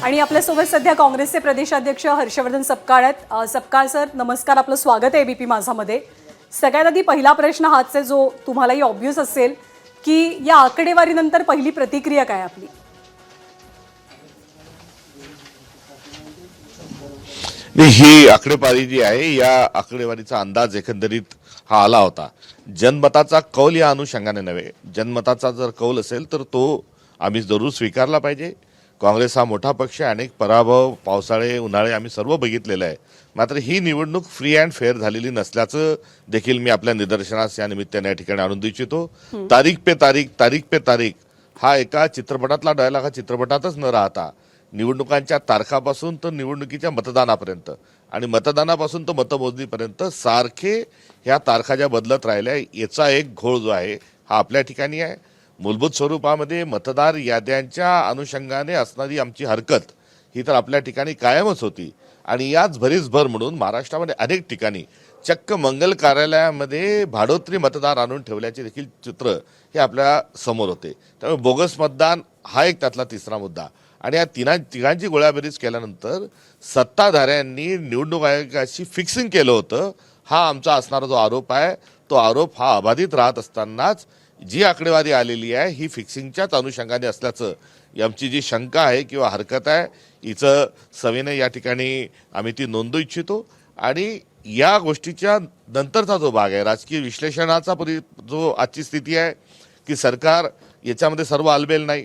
आणि आपल्यासोबत सध्या काँग्रेसचे प्रदेशाध्यक्ष हर्षवर्धन सपकाळ आहेत। सपकाळ सर नमस्कार, आपलं स्वागत आहे एबीपी माझामध्ये। सगळ्यात आधी पहिला प्रश्न हाच आहे जो तुम्हालाही ऑब्व्हियस असेल की या आकडेवारीनंतर पहिली प्रतिक्रिया काय आपली? ही आकडेवारी जी आहे या आकडेवारीचा अंदाज एकंदरीत हा आला होता। जनमताचा कौल या अनुषंगाने नव्हे, जनमताचा जर कौल असेल तर तो आम्ही जरूर स्वीकारला पाहिजे। काँग्रेस हा मोठा पक्ष आहे, अनेक पराभव पावसाळे उन्हाळे आम्ही सर्व बघितलेलं आहे। मात्र ही निवडणूक फ्री अँड फेअर झालेली नसल्याचं देखील मी आपल्या निदर्शनास या निमित्ताने या ठिकाणी आणून इच्छितो। तारीख पे तारीख हा एका चित्रपटातला डायलॉग हा चित्रपटातच न राहता निवडणुकांच्या तारखापासून तर निवडणुकीच्या मतदानापर्यंत आणि मतदानापासून तर मतमोजणीपर्यंत सारखे ह्या तारखा ज्या बदलत राहिल्या याचा एक घोळ जो आहे हा आपल्या ठिकाणी आहे। मूलभूत स्वरूपामध्ये मतदार याद्यांच्या अनुषंगाने असणारी आमची हरकत ही तर आपल्या ठिकाणी कायमच होती आणि याच भरीसभर म्हणून महाराष्ट्रामध्ये अनेक ठिकाणी चक्क मंगल कार्यालयामध्ये भाडोत्री मतदार आणून ठेवल्याचे देखील चित्र हे आपल्या समोर होते। त्यामुळे बोगस मतदान हा एक त्यातला तिसरा मुद्दा आणि या तिघांची गोळ्याबेरीज केल्यानंतर सत्ताधाऱ्यांनी निवडणूक आयोगाशी फिक्सिंग केलं होतं हा आमचा असणारा जो आरोप आहे तो आरोप हा अबाधित राहत असतानाच जी आकडेवारी आलेली आहे ही फिक्सिंगच्याच अनुषंगाने असल्याचं आमची जी शंका आहे किंवा हरकत आहे हिचं सविनय या ठिकाणी आम्ही ती नोंदवू इच्छितो। आणि या गोष्टीच्या नंतरचा जो भाग आहे राजकीय विश्लेषणाचा जो आजची स्थिती आहे की सरकार याच्यामध्ये सर्व आलबेल नाही,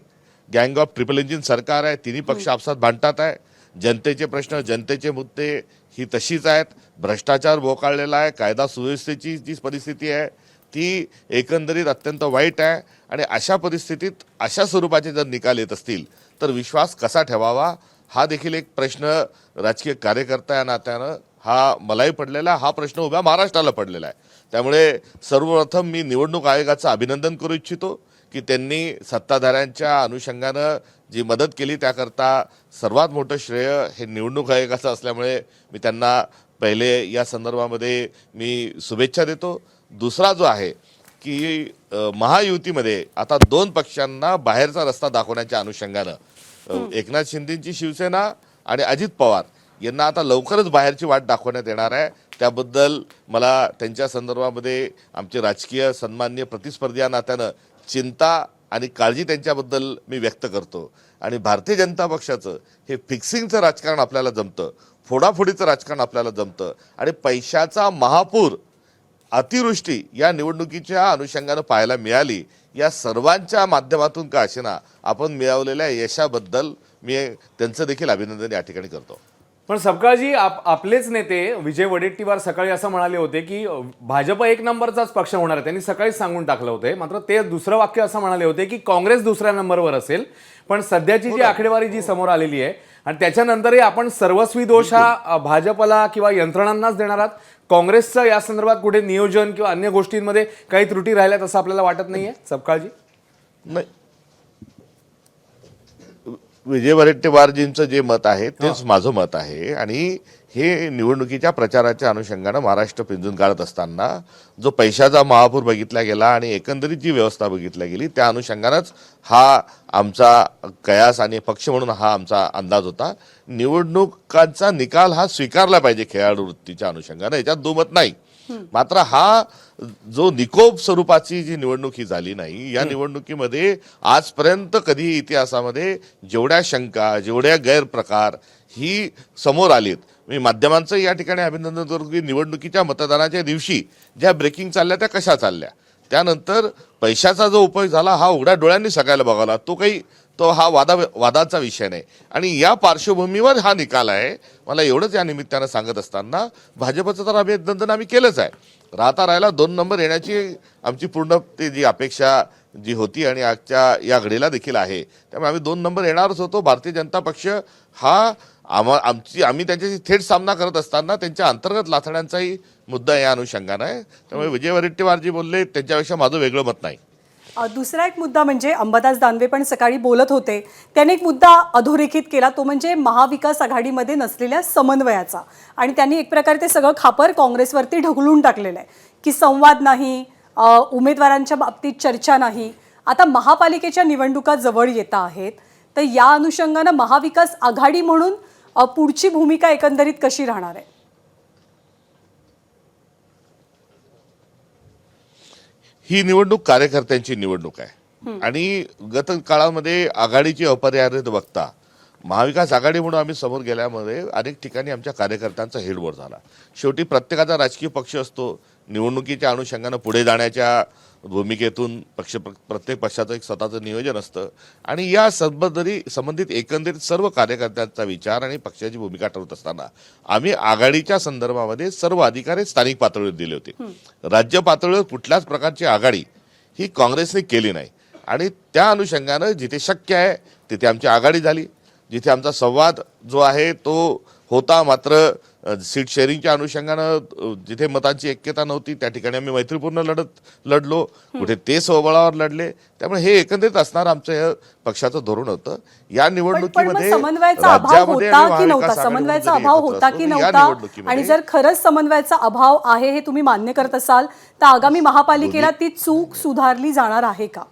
गँग ऑफ ट्रिपल इंजिन सरकार आहे, तिन्ही पक्ष आपसात भांडतात आहे, जनतेचे प्रश्न जनतेचे मुद्दे ही तशीच आहेत, भ्रष्टाचार बोकाळलेला आहे, कायदा सुव्यवस्थेची जी परिस्थिती आहे ती एकंदरीत अत्यंत वाईट आहे आणि अशा परिस्थितीत अशा स्वरूपाचे जर निकाल येत असतील तर विश्वास कसा ठेवावा हा देखील एक प्रश्न राजकीय कार्यकर्ता या नात्यानं हा मलाही पडलेला हा प्रश्न उभ्या महाराष्ट्राला पडलेला आहे। त्यामुळे सर्वप्रथम मी निवडणूक आयोगाचं अभिनंदन करू इच्छितो की त्यांनी सत्ताधाऱ्यांच्या अनुषंगानं जी मदत केली त्याकरता सर्वात मोठं श्रेय हे निवडणूक आयोगाचं असल्यामुळे मी त्यांना पहिले या संदर्भामध्ये मी शुभेच्छा देतो। दुसरा जो आहे की महायुतीमध्ये आता दोन पक्षांना बाहेरचा रस्ता दाखवण्याच्या अनुषंगानं एकनाथ शिंदेची शिवसेना आणि अजित पवार यांना आता लवकरच बाहेरची वाट दाखवण्यात येणार आहे। त्याबद्दल मला त्यांच्या संदर्भामध्ये आमचे राजकीय सन्माननीय प्रतिस्पर्धी या नात्यानं चिंता आणि काळजी त्यांच्याबद्दल मी व्यक्त करतो। आणि भारतीय जनता पक्षाचं हे फिक्सिंगचं राजकारण आपल्याला जमतं, फोडाफोडीचं राजकारण आपल्याला जमतं आणि पैशाचा महापूर अतिवृष्टी या निवडणुकीच्या अनुषंगानं पाहायला मिळाली। या सर्वांच्या माध्यमातून का असेना आपण मिळवलेल्या यशाबद्दल मी त्यांचं देखील अभिनंदन या ठिकाणी करतो। पण सपकाळजी आपलेच नेते विजय वडेट्टीवार सकाळी असं म्हणाले होते की भाजप एक नंबरचाच पक्ष होणार आहे, त्यांनी सकाळीच सांगून टाकलं होते। मात्र ते दुसरं वाक्य असं म्हणाले होते की काँग्रेस दुसऱ्या नंबरवर असेल। पण सध्याची जी आकडेवारी जी समोर आलेली आहे आणि त्याच्यानंतरही आपण सर्वस्वी दोष हा भाजपला किंवा यंत्रणांनाच देणार आहात, काँग्रेसचं या संदर्भात कुठे नियोजन किंवा अन्य गोष्टींमध्ये काही त्रुटी राहिल्यात असं आपल्याला वाटत नाहीये सपकाळजी? नाही, विजय वडेट्टीवारजींचं जे मत आहे तेच माझं मत आहे आणि हे निवडणुकीच्या प्रचाराच्या अनुषंगानं महाराष्ट्र पिंजून काढत असताना जो पैशाचा महापूर बघितला गेला आणि एकंदरीत जी व्यवस्था बघितली गेली त्या अनुषंगानंच हा आमचा कयास आणि पक्ष म्हणून हा आमचा अंदाज होता। निवडणुकांचा निकाल हा स्वीकारला पाहिजे खेळाडू वृत्तीच्या अनुषंगानं, याच्यात दुमत नाही। मात्र हा जो निकोप स्वरूपाची जी निवडणूक ही झाली नाही या निवडणुकीमध्ये आजपर्यंत कधी इतिहासामध्ये जेवढ्या शंका जेवढ्या गैरप्रकार ही समोर आलीत। मी माध्यमांचं या ठिकाणी अभिनंदन करतो की निवडणुकीच्या मतदानाच्या दिवशी ज्या ब्रेकिंग चालल्या त्या कशा चालल्या, त्यानंतर पैशाचा जो उपयोग झाला हा उघड्या डोळ्यांनी सगळ्याला बघावला, तो हा वादाचा विषय नाही आणि या पार्श्वभूमीवर हा निकाल आहे। मला एवढंच या निमित्तानं सांगत असताना भाजपचं तर अभिनंदन आम्ही केलंच आहे। राहिला 2 नंबर येण्याची आमची पूर्ण जी अपेक्षा जी होती आणि आजच्या या घडीला देखील आहे, त्यामुळे आम्ही 2 नंबर येणारच होतो। भारतीय जनता पक्ष हा आम्ही त्यांच्याशी थेट सामना करत असताना त्यांच्या अंतर्गत लाथड्यांचाही मुद्दा या अनुषंगानं आहे। त्यामुळे विजय वडेट्टीवारजी बोलले त्यांच्यापेक्षा माझं वेगळं मत नाही। दुसरा एक मुद्दा म्हणजे अंबादास दानवे पण सकाळी बोलत होते, त्यांनी एक मुद्दा अधोरेखित केला तो म्हणजे महाविकास आघाडीमध्ये नसलेल्या समन्वयाचा आणि त्यांनी एक प्रकारे ते सगळं खापर काँग्रेसवरती ढकलून टाकलेलं आहे की संवाद नाही, उमेदवारांच्या बाबतीत चर्चा नाही। आता महापालिकेच्या निवडणुका जवळ येत आहेत तर या अनुषंगानं महाविकास आघाडी म्हणून पुढची भूमिका एकंदरीत कशी राहणार आहे? ही निवडणूक कार्यकर्त्यांची निवडणूक आहे आणि गत काळामध्ये आघाडीची अपरिहार्यता बघता महाविकास आघाडी म्हणून आम्ही समोर गेल्यामध्ये अनेक ठिकाणी आमच्या कार्यकर्त्यांचा हेडवर झाला. शेवटी प्रत्येकाचा राजकीय पक्ष असतो. निवडणुकीच्या अनुषंगानं पुढे जाण्याच्या भूमिकेतून प्रत्येक पक्षाचं एक स्वतःचं नियोजन असतं आणि या संबंधित एकंदरीत सर्व कार्यकर्त्यांचा विचार आणि पक्षाची भूमिका ठरवत असताना आम्ही आघाडीच्या संदर्भामध्ये सर्व अधिकार स्थानिक पातळीवर दिले होते. राज्य पातळीवर कुठल्याच प्रकारची आघाडी ही काँग्रेसने केली नाही आणि त्या अनुषंगानं जिथे शक्य आहे तिथे आमची आघाडी झाली. जिथे आमचा संवाद जो आहे तो होता, मात्र सीट शेअरिंगच्या अनुषंगानं जिथे मतांची ऐक्यता नव्हती त्या ठिकाणी आम्ही मैत्रीपूर्ण लढलो. कुठे ते स्वबळावर लढले. त्यामुळे हे एकंदरीत असणार आमचं हे पक्षाचं धोरण होतं. या निवडणुकीमध्ये समन्वयाचा अभाव होता की नव्हता? समन्वयाचा अभाव होता की नव्हता? आणि जर खरंच समन्वयाचा अभाव आहे हे तुम्ही मान्य करत असाल तर आगामी महापालिकेला ती चूक सुधारली जाणार आहे का?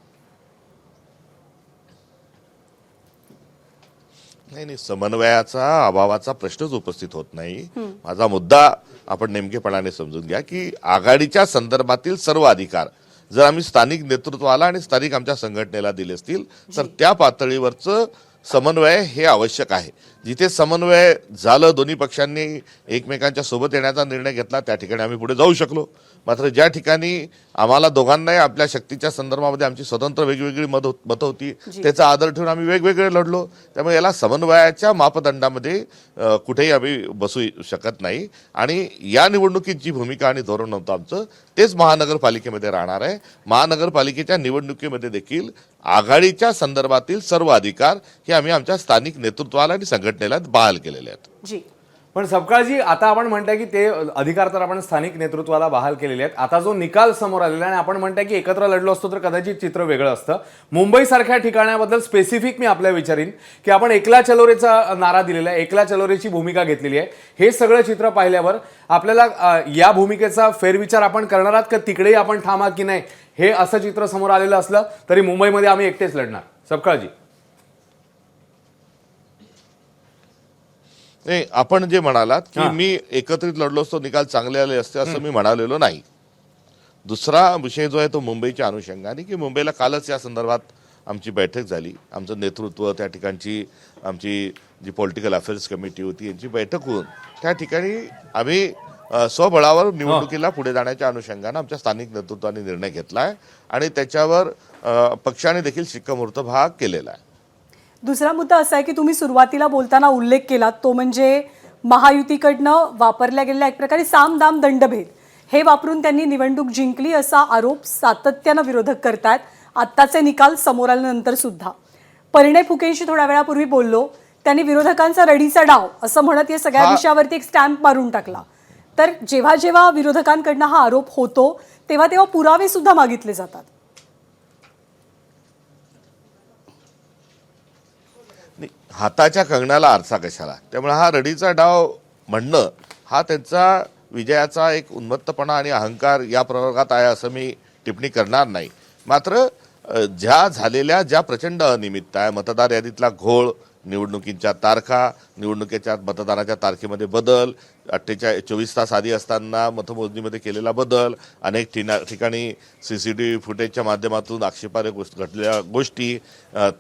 नाही, समन्वयाचा अभावाचा प्रश्नच उपस्थित होत नाही. माझा मुद्दा आपण नेमकेपणाने समजून घ्या की आघाडीच्या संदर्भातील सर्व अधिकार जर आम्ही स्थानिक नेतृत्वाला आणि स्थानिक आमच्या संघटनेला दिले असतील तर त्या पातळीवरचं समन्वय हे आवश्यक आहे. जिथे समन्वय झालं, दोन्ही पक्षांनी एकमेकांच्या सोबत येण्याचा निर्णय घेतला, त्या ठिकाणी आम्ही पुढे जाऊ शकलो. मात्र ज्या ठिकाणी आम्हाला दोघांनाही आपल्या शक्तीच्या संदर्भामध्ये आमची स्वतंत्र वेगवेगळी मतं होती, त्याचा आदर ठेवून आम्ही वेगवेगळे लढलो. त्यामुळे याला समन्वयाच्या मापदंडामध्ये कुठेही आम्ही बसू शकत नाही आणि या निवडणुकीत जी भूमिका आणि धोरण होतं आमचं तेच महानगरपालिकेमध्ये राहणार आहे. महानगरपालिकेच्या निवडणुकीमध्ये देखील आघाडीच्या संदर्भातील सर्व अधिकार हे आम्ही आमच्या स्थानिक नेतृत्वाला आणि संघटनेला बहाल केलेले आहेत. जी, पण सपकाळजी, आता आपण म्हणताय की ते अधिकार तर आपण स्थानिक नेतृत्वाला बहाल केलेले आहेत. आता जो निकाल समोर आलेला आहे आणि आपण म्हणताय की एकत्र लढलो असतो तर कदाचित चित्र वेगळं असतं. मुंबईसारख्या ठिकाणाबद्दल स्पेसिफिक मी आपल्या विचारीन की आपण एकला चलोरेचा नारा दिलेला आहे, एकला चलोरेची भूमिका घेतलेली आहे. हे सगळं चित्र पाहिल्यावर आपल्याला या भूमिकेचा फेरविचार आपण करणार आहात का? तिकडेही आपण ठामा की नाही, हे असं चित्र समोर आलेलं असलं तरी मुंबईमध्ये आम्ही एकटेच लढणार? सपकाळजी, नाही, आपण जे म्हणालात की मी एकत्रित लढलो असतो निकाल चांगले आले असते असं मी म्हणालेलो नाही. दुसरा विषय जो आहे तो मुंबईच्या अनुषंगाने की मुंबईला कालच या संदर्भात आमची बैठक झाली. आमचं नेतृत्व त्या ठिकाणची आमची जी पॉलिटिकल अफेअर्स कमिटी होती यांची बैठक होऊन त्या ठिकाणी आम्ही स्वबळावर निवडणुकीला पुढे जाण्याच्या अनुषंगाने आमच्या स्थानिक नेतृत्वाने निर्णय घेतला आहे आणि त्याच्यावर पक्षाने देखील शिक्कामोर्तब हा केलेला आहे. दुसरा मुद्दा असा आहे की तुम्ही सुरुवातीला बोलताना उल्लेख केला तो म्हणजे महायुतीकडनं वापरल्या गेलेल्या एक प्रकारे साम दाम दंडभेद हे वापरून त्यांनी निवडणूक जिंकली असा आरोप सातत्यानं विरोधक करतात. आत्ताचे निकाल समोर आल्यानंतर सुद्धा परिणय फुकेंशी थोड्या वेळापूर्वी बोललो, त्यांनी विरोधकांचा रडीचा डाव असं म्हणत या सगळ्या विषयावरती एक स्टॅम्प मारून टाकला. तर जेव्हा जेव्हा विरोधकांकडनं हा आरोप होतो तेव्हा तेव्हा पुरावे सुद्धा मागितले जातात. हाताच्या कंगणाला आरसा कशाला? त्यामुळे हा रडीचा डाव म्हणणं हा त्यांचा विजयाचा एक उन्मत्तपणा आणि अहंकार या प्रवर्गात आहे असं मी टिप्पणी करणार नाही. मात्र ज्या प्रचंड अनियमितता आहे, मतदार यादीतला घोळ, निवडणुकीच्या तारखा, निवडणुकीच्या मतदानाच्या तारखेमध्ये बदल, 24 तास आधी असताना मतमोजणीमध्ये केलेला बदल, अनेक ठिकाणी CCTV फुटेजच्या माध्यमातून आक्षेपार्ह घडलेल्या गोष्टी,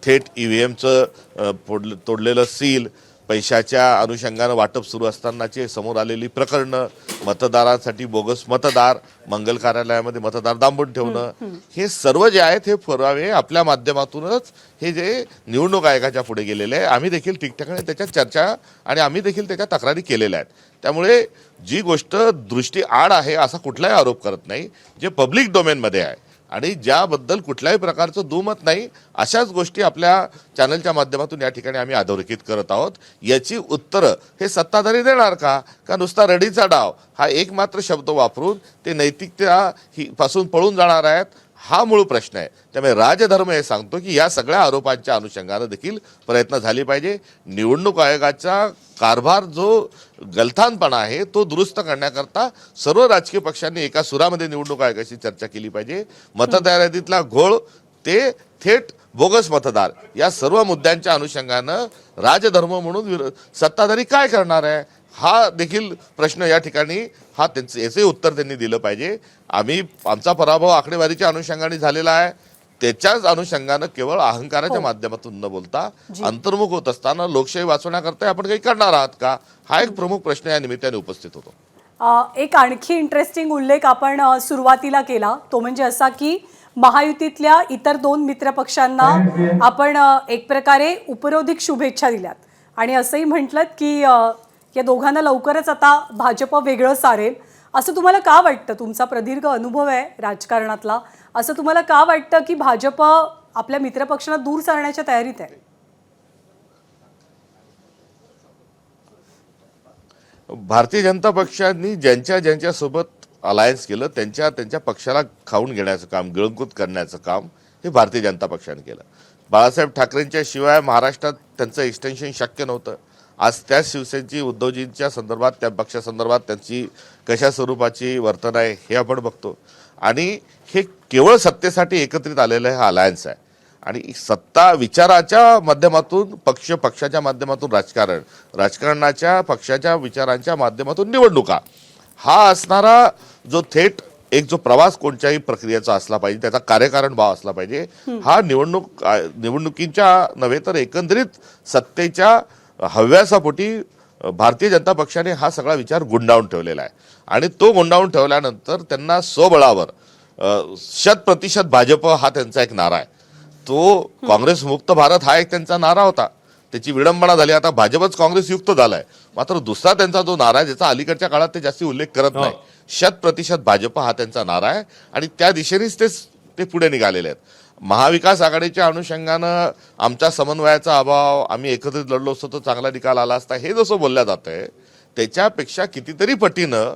थेट EVMचं तोडलेलं सील, पैशाच्या अनुषंगानं वाटप सुरू असतानाचे समोर आलेली प्रकरणं, मतदारांसाठी बोगस मतदार, मंगल कार्यालयामध्ये मतदार दांबून ठेवणं, हे सर्व जे आहेत हे पुरावे आपल्या माध्यमातूनच हे जे निवडणूक आयोगाच्या पुढे गेलेले आहे. आम्ही देखील ठिकठिकाणी त्याच्या चर्चा आणि आम्ही देखील त्याच्या तक्रारी केलेल्या आहेत. त्यामुळे जी गोष्ट दृष्टी आड आहे असा कुठलाही आरोप करत नाही. जे पब्लिक डोमेनमध्ये आहे आणि ज्याबद्दल कुठल्याही प्रकारचं दुमत नाही अशाच गोष्टी आपल्या चॅनलच्या माध्यमातून या ठिकाणी आम्ही अधोरेखित करत आहोत. याची उत्तरं हे सत्ताधारी देणार का नुसता रडीचा डाव हा एकमात्र शब्द वापरून ते नैतिकता पासून पळून जाणार आहेत, हा मूळ प्रश्न आहे. त्यामुळे राजधर्म हे सांगतो की या सगळ्या आरोपांच्या अनुषंगानं देखील प्रयत्न झाले पाहिजे. निवडणूक आयोगाचा कारभार जो गलथानपणा आहे तो दुरुस्त करण्याकरता सर्व राजकीय पक्षांनी एका सुरामध्ये निवडणूक आयोगाशी चर्चा केली पाहिजे. मतदार यादीतला घोळ ते थेट बोगस मतदार या सर्व मुद्द्यांच्या अनुषंगानं राजधर्म म्हणून सत्ताधारी काय करणार आहे हा देखील प्रश्न या ठिकाणी याचे उत्तर त्यांनी दिलं पाहिजे. आमचा पराभव आकडेवारीच्या अनुषंगाने झालेला आहे, त्याच्याच अनुषंगानं केवळ अहंकाराच्या माध्यमातून न बोलता अंतर्मुख होत असताना लोकशाही वाचवण्याकरता आपण काही करणार आहात का, हा एक प्रमुख प्रश्न या निमित्ताने उपस्थित होतो. एक आणखी इंटरेस्टिंग उल्लेख आपण सुरुवातीला केला तो म्हणजे असा की महायुतीतल्या इतर 2 मित्रपक्षांना आपण एक प्रकारे उपरोधिक शुभेच्छा दिल्यात आणि असंही म्हटलं की या दोघांना लवकरच आता भाजप वेगळं सारेल. असं तुम्हाला का वाटतं? तुमचा प्रदीर्घ अनुभव आहे राजकारणातला, असं तुम्हाला का वाटतं की भाजप आपल्या मित्रपक्षांना दूर सारण्याच्या तयारीत आहे? भारतीय जनता पक्षांनी ज्यांच्या सोबत अलायन्स केलं त्यांच्या पक्षाला खाऊन घेण्याचं काम, गिळंकृत करण्याचं काम हे भारतीय जनता पक्षाने केलं. बाळासाहेब ठाकरेंच्या शिवाय महाराष्ट्रात त्यांचं एक्सटेन्शन शक्य नव्हतं. आज त्या शिवसेनेची उद्धवजींच्या संदर्भात त्या पक्षासंदर्भात त्यांची कशा स्वरूपाची वर्तन आहे हे आपण बघतो आणि हे केवळ सत्तेसाठी एकत्रित आलेलं हा अलायन्स आहे. आणि सत्ता विचाराच्या माध्यमातून पक्षाच्या माध्यमातून राजकारणाच्या पक्षाच्या विचारांच्या माध्यमातून निवडणुका हा असणारा जो थेट एक जो प्रवास कोणत्याही प्रक्रियेचा असला पाहिजे, त्याचा कार्यकारण भाव असला पाहिजे. हा निवडणुकीच्या नव्हे तर एकंदरीत सत्तेच्या हव्यासापोटी भारतीय जनता पक्षाने हा सगळा विचार गुंडाळून ठेवलेला आहे आणि तो गुंडाळून ठेवल्यानंतर त्यांना स्वबळावर 100% भाजप हा त्यांचा एक नारा आहे. तो काँग्रेस मुक्त भारत हा एक त्यांचा नारा होता, त्याची विडंबना झाली, आता भाजपच काँग्रेस युक्त झालाय. मात्र दुसरा त्यांचा जो नारा आहे ज्याचा अलीकडच्या काळात ते जास्त उल्लेख करत नाही, 100% भाजप हा त्यांचा नारा आहे आणि त्या दिशेनेच ते पुढे निघालेले आहेत. महाविकास आघाडीच्या अनुषंगानं आमच्या समन्वयाचा अभाव, आम्ही एकत्रित लढलो असतो तर चांगला निकाल आला असता, हे जसं बोलल्या जात आहे त्याच्यापेक्षा कितीतरी पटीनं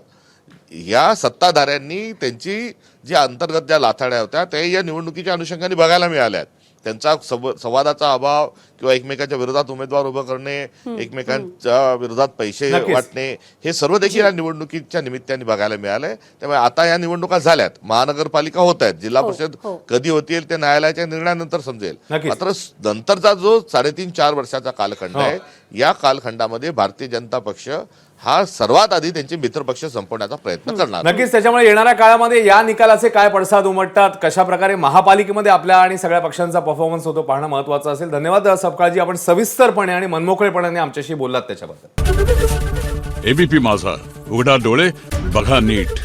या सत्ताधाऱ्यांनी त्यांची जी अंतर्गत ज्या लाथाड्या होत्या त्या या निवडणुकीच्या अनुषंगाने बघायला मिळाल्यात. त्यांचा संवादाचा अभाव किंवा एकमेकांच्या विरोधात उमेदवार उभं करणे, एकमेकांच्या विरोधात पैसे वाटणे, हे सर्व देखील या निवडणुकीच्या निमित्ताने बघायला मिळालंय. त्यामुळे आता या निवडणुका झाल्यात, महानगरपालिका होत आहेत, जिल्हा परिषद कधी होतील ते न्यायालयाच्या निर्णयानंतर समजेल. मात्र नंतरचा जो 3.5-4 वर्षाचा कालखंड आहे, या कालखंडामध्ये भारतीय जनता पक्ष हा सर्वात आधी त्यांचे मित्रपक्ष संपवण्याचा प्रयत्न करणार. नक्कीच त्याच्यामुळे येणाऱ्या काळामध्ये या निकालाचे काय पडसाद उमटतात, कशा प्रकारे महापालिकेमध्ये आपल्या आणि सगळ्या पक्षांचा परफॉर्मन्स होतो पाहणं महत्त्वाचं असेल. धन्यवाद सपकाळजी, आपण सविस्तरपणे आणि मनमोकळेपणाने आमच्याशी बोललात त्याच्याबद्दल. एबीपी माझा, उघडा डोळे बघा नीट.